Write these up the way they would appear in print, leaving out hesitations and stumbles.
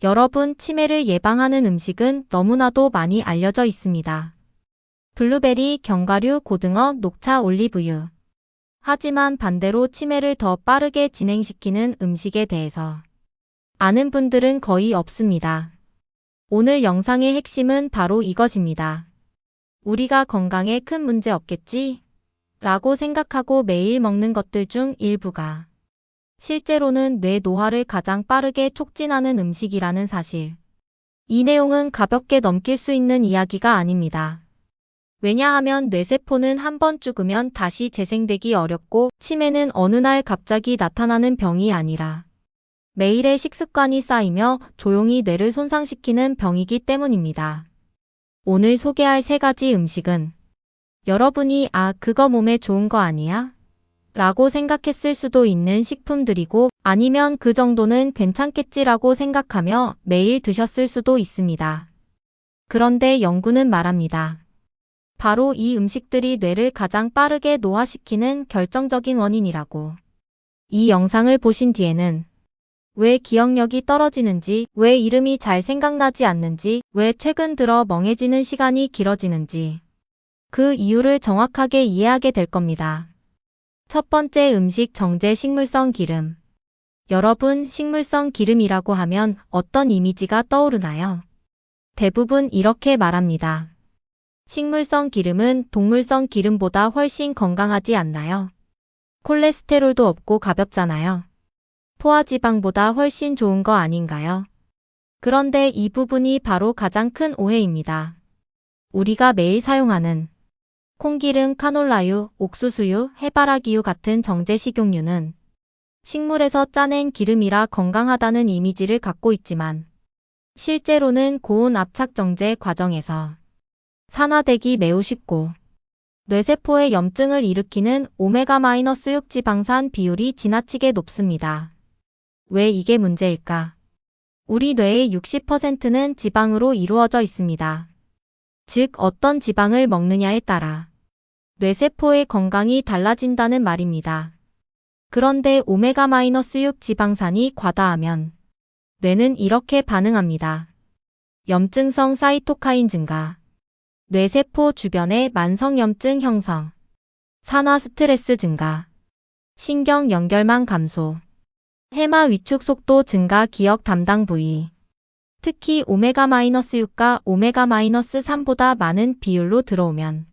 여러분, 치매를 예방하는 음식은 너무나도 많이 알려져 있습니다. 블루베리, 견과류, 고등어, 녹차, 올리브유. 하지만 반대로 치매를 더 빠르게 진행시키는 음식에 대해서 아는 분들은 거의 없습니다. 오늘 영상의 핵심은 바로 이것입니다. 우리가 건강에 큰 문제 없겠지? 라고 생각하고 매일 먹는 것들 중 일부가 실제로는 뇌 노화를 가장 빠르게 촉진하는 음식이라는 사실. 이 내용은 가볍게 넘길 수 있는 이야기가 아닙니다. 왜냐하면 뇌세포는 한번 죽으면 다시 재생되기 어렵고 치매는 어느 날 갑자기 나타나는 병이 아니라 매일의 식습관이 쌓이며 조용히 뇌를 손상시키는 병이기 때문입니다. 오늘 소개할 3가지 음식은 여러분이 그거 몸에 좋은 거 아니야? 라고 생각했을 수도 있는 식품들이고 아니면 그 정도는 괜찮겠지라고 생각하며 매일 드셨을 수도 있습니다. 그런데 연구는 말합니다. 바로 이 음식들이 뇌를 가장 빠르게 노화시키는 결정적인 원인이라고. 이 영상을 보신 뒤에는 왜 기억력이 떨어지는지, 왜 이름이 잘 생각나지 않는지, 왜 최근 들어 멍해지는 시간이 길어지는지 그 이유를 정확하게 이해하게 될 겁니다. 첫 번째 음식 정제 식물성 기름. 여러분, 식물성 기름이라고 하면 어떤 이미지가 떠오르나요? 대부분 이렇게 말합니다. 식물성 기름은 동물성 기름보다 훨씬 건강하지 않나요? 콜레스테롤도 없고 가볍잖아요. 포화지방보다 훨씬 좋은 거 아닌가요? 그런데 이 부분이 바로 가장 큰 오해입니다. 우리가 매일 사용하는 콩기름, 카놀라유, 옥수수유, 해바라기유 같은 정제 식용유는 식물에서 짜낸 기름이라 건강하다는 이미지를 갖고 있지만 실제로는 고온 압착 정제 과정에서 산화되기 매우 쉽고 뇌세포에 염증을 일으키는 오메가-6 지방산 비율이 지나치게 높습니다. 왜 이게 문제일까? 우리 뇌의 60%는 지방으로 이루어져 있습니다. 즉, 어떤 지방을 먹느냐에 따라 뇌세포의 건강이 달라진다는 말입니다. 그런데 오메가-6 지방산이 과다하면 뇌는 이렇게 반응합니다. 염증성 사이토카인 증가, 뇌세포 주변의 만성염증 형성, 산화 스트레스 증가, 신경 연결망 감소, 해마 위축 속도 증가 기억 담당 부위. 특히 오메가-6가 오메가-3보다 많은 비율로 들어오면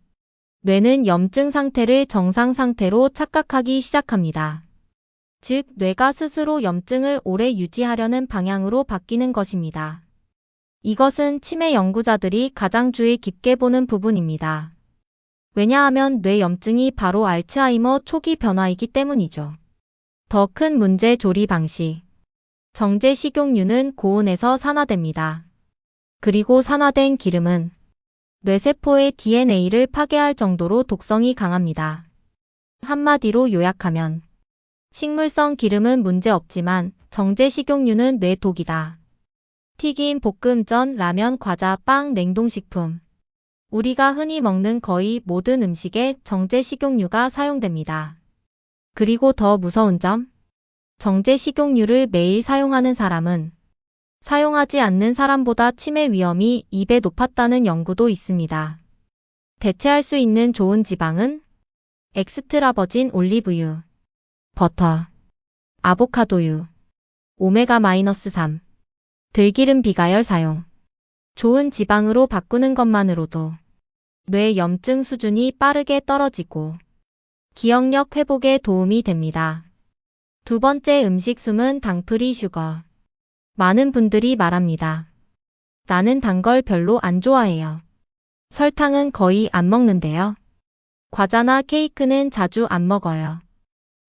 뇌는 염증 상태를 정상 상태로 착각하기 시작합니다. 즉, 뇌가 스스로 염증을 오래 유지하려는 방향으로 바뀌는 것입니다. 이것은 치매 연구자들이 가장 주의 깊게 보는 부분입니다. 왜냐하면 뇌 염증이 바로 알츠하이머 초기 변화이기 때문이죠. 더 큰 문제 조리 방식. 정제 식용유는 고온에서 산화됩니다. 그리고 산화된 기름은 뇌세포의 DNA를 파괴할 정도로 독성이 강합니다. 한마디로 요약하면 식물성 기름은 문제 없지만 정제 식용유는 뇌 독이다. 튀김, 볶음, 전, 라면, 과자, 빵, 냉동식품. 우리가 흔히 먹는 거의 모든 음식에 정제 식용유가 사용됩니다. 그리고 더 무서운 점? 정제 식용유를 매일 사용하는 사람은 사용하지 않는 사람보다 치매 위험이 2배 높았다는 연구도 있습니다. 대체할 수 있는 좋은 지방은 엑스트라 버진 올리브유, 버터, 아보카도유, 오메가-3, 들기름 비가열 사용. 좋은 지방으로 바꾸는 것만으로도 뇌 염증 수준이 빠르게 떨어지고 기억력 회복에 도움이 됩니다. 두 번째 음식 숨은 당프리 슈거. 많은 분들이 말합니다. 나는 단 걸 별로 안 좋아해요. 설탕은 거의 안 먹는데요. 과자나 케이크는 자주 안 먹어요.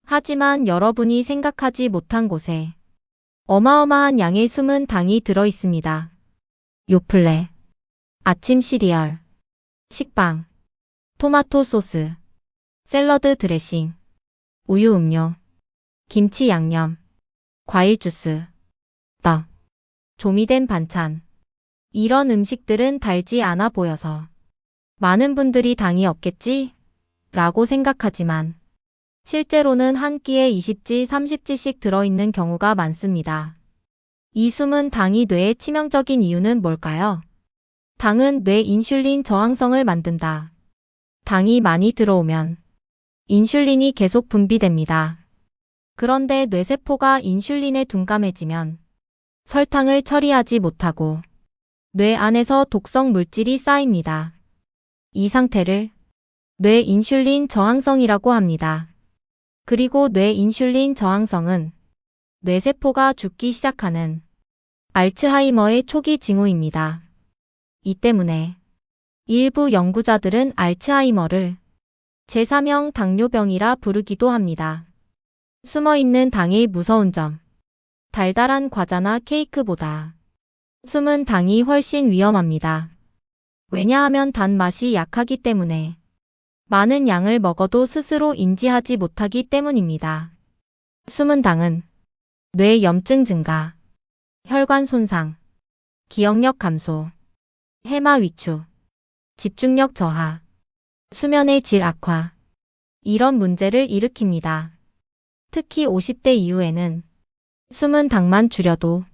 하지만 여러분이 생각하지 못한 곳에 어마어마한 양의 숨은 당이 들어 있습니다. 요플레, 아침 시리얼, 식빵, 토마토 소스, 샐러드 드레싱, 우유 음료, 김치 양념, 과일 주스, 떡, 조미된 반찬. 이런 음식들은 달지 않아 보여서 많은 분들이 당이 없겠지? 라고 생각하지만 실제로는 한 끼에 20지, 30지씩 들어있는 경우가 많습니다. 이 숨은 당이 뇌에 치명적인 이유는 뭘까요? 당은 뇌 인슐린 저항성을 만든다. 당이 많이 들어오면 인슐린이 계속 분비됩니다. 그런데 뇌세포가 인슐린에 둔감해지면 설탕을 처리하지 못하고 뇌 안에서 독성 물질이 쌓입니다. 이 상태를 뇌 인슐린 저항성이라고 합니다. 그리고 뇌 인슐린 저항성은 뇌세포가 죽기 시작하는 알츠하이머의 초기 징후입니다. 이 때문에 일부 연구자들은 알츠하이머를 제3형 당뇨병이라 부르기도 합니다. 숨어있는 당의 무서운 점. 달달한 과자나 케이크보다 숨은 당이 훨씬 위험합니다. 왜냐하면 단맛이 약하기 때문에 많은 양을 먹어도 스스로 인지하지 못하기 때문입니다. 숨은 당은 뇌 염증 증가, 혈관 손상, 기억력 감소, 해마 위축, 집중력 저하, 수면의 질 악화, 이런 문제를 일으킵니다. 특히 50대 이후에는 숨은 당만 줄여도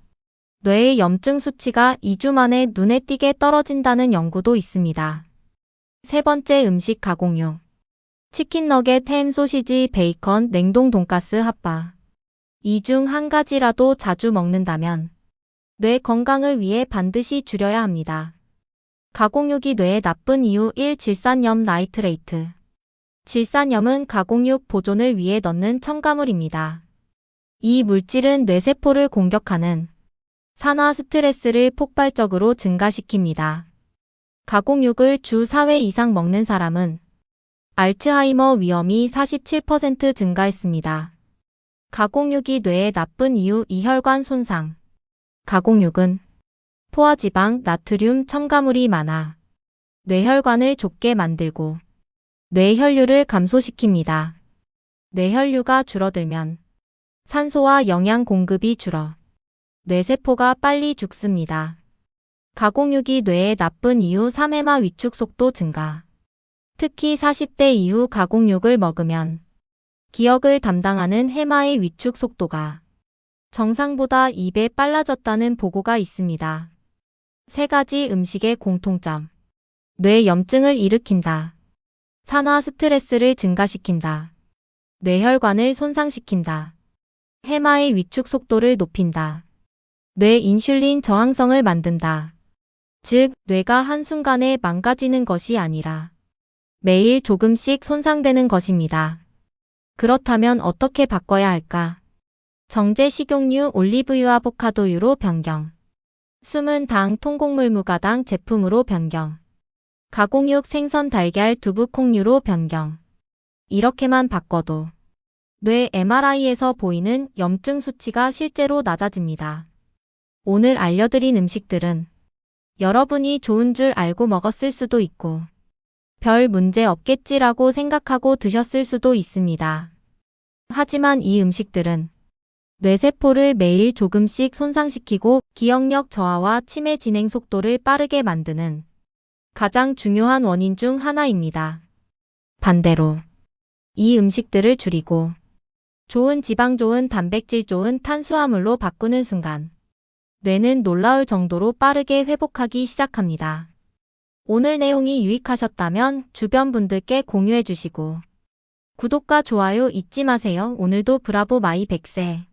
뇌의 염증 수치가 2주 만에 눈에 띄게 떨어진다는 연구도 있습니다. 세 번째 음식 가공육. 치킨 너겟, 햄, 소시지, 베이컨, 냉동 돈가스, 핫바. 이 중 한 가지라도 자주 먹는다면 뇌 건강을 위해 반드시 줄여야 합니다. 가공육이 뇌에 나쁜 이유 1. 질산염 나이트레이트. 질산염은 가공육 보존을 위해 넣는 첨가물입니다. 이 물질은 뇌세포를 공격하는 산화 스트레스를 폭발적으로 증가시킵니다. 가공육을 주 4회 이상 먹는 사람은 알츠하이머 위험이 47% 증가했습니다. 가공육이 뇌에 나쁜 이유 2. 혈관 손상. 가공육은 포화지방, 나트륨, 첨가물이 많아 뇌혈관을 좁게 만들고 뇌혈류를 감소시킵니다. 뇌혈류가 줄어들면 산소와 영양 공급이 줄어 뇌세포가 빨리 죽습니다. 가공육이 뇌에 나쁜 이유 3. 해마 위축 속도 증가. 특히 40대 이후 가공육을 먹으면 기억을 담당하는 해마의 위축 속도가 정상보다 2배 빨라졌다는 보고가 있습니다. 세 가지 음식의 공통점. 뇌 염증을 일으킨다. 산화 스트레스를 증가시킨다. 뇌혈관을 손상시킨다. 해마의 위축 속도를 높인다. 뇌 인슐린 저항성을 만든다. 즉, 뇌가 한순간에 망가지는 것이 아니라 매일 조금씩 손상되는 것입니다. 그렇다면 어떻게 바꿔야 할까? 정제 식용유, 올리브유, 아보카도유로 변경. 숨은 당, 통곡물 무가당 제품으로 변경. 가공육, 생선, 달걀, 두부, 콩류로 변경. 이렇게만 바꿔도 뇌 MRI에서 보이는 염증 수치가 실제로 낮아집니다. 오늘 알려드린 음식들은 여러분이 좋은 줄 알고 먹었을 수도 있고 별 문제 없겠지라고 생각하고 드셨을 수도 있습니다. 하지만 이 음식들은 뇌세포를 매일 조금씩 손상시키고 기억력 저하와 치매 진행 속도를 빠르게 만드는 가장 중요한 원인 중 하나입니다. 반대로 이 음식들을 줄이고 좋은 지방, 좋은 단백질, 좋은 탄수화물로 바꾸는 순간 뇌는 놀라울 정도로 빠르게 회복하기 시작합니다. 오늘 내용이 유익하셨다면 주변 분들께 공유해 주시고 구독과 좋아요 잊지 마세요. 오늘도 브라보 마이 100세